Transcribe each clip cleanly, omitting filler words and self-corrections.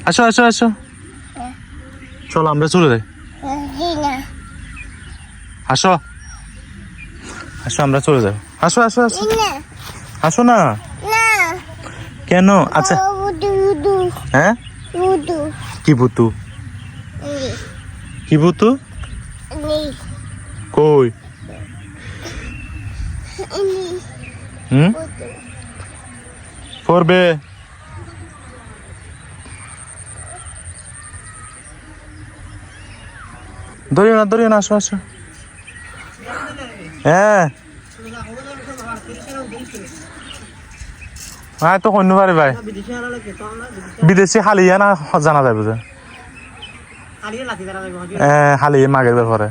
আসো আসো আসো, চলো আমরা চলে যাই। আসো আসো আমরা চলে যাই, আসো আসো আসো, আসো না। কেন? আচ্ছা হ্যাঁ, কি ভুতু? কি ভুতু? কই? পড়বে। ধরিও না, আসো আসো। হ্যাঁ হ্যাঁ, তো কন্য পারে ভাই, বিদেশি হালিয়া না জানা যায় বুঝে, হালিয়ে মাগের ব্যাপারে।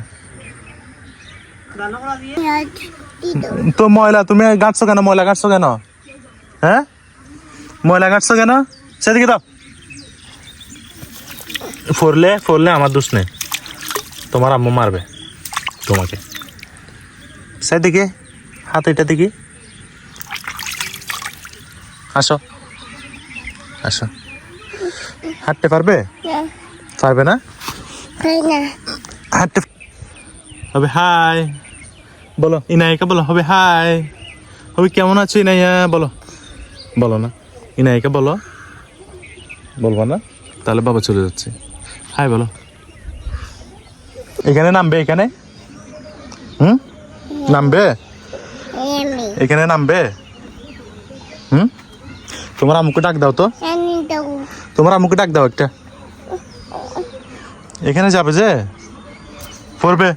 তো ময়লা তুমি গাঁটছো কেন? ময়লা গাঁটছো কেন? হ্যাঁ, ময়লা গাঁটছো কেন? সেদিকে দাও। ফরলে আমার দোষ নেই, তোমার আম্মু মারবে তোমাকে। সেদিকে হাত, এটা দিকে আসো আসো। হাঁটতে পারবে? পারবে না, হাঁটতে হবে। হাই বলো ইনাইকা, বলো হবে হাই। হবে কেমন আছো ইনাইয়া? বলো, বলো না ইনাইকা, বলো। বলবো না? তাহলে বাবা চলে যাচ্ছে। হাই বলো। এখানে নামবে, এখানে নামবে, এখানে নামবে। তোমার আম্মুকে ডাক দাও তো, তোমার আম্মুকে ডাক দাও একটা। এখানে যাবে যে পড়বে।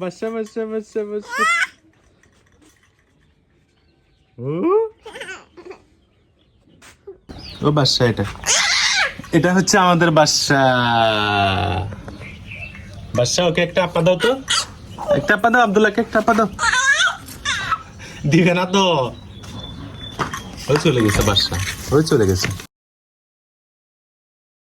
বাচ্চা বাচ্চা বাচ্চা বাচ্চা, ও বাচ্চা, এটা হচ্ছে আমাদের বাচ্চা। বাচ্চা, ওকে একটা আপা দাও তো, একটা আপা দাও, আব্দুল্লাহকে একটা আপা দাও। দিবে না তো, ওই চলে গেছে বাচ্চা, ওই চলে গেছে।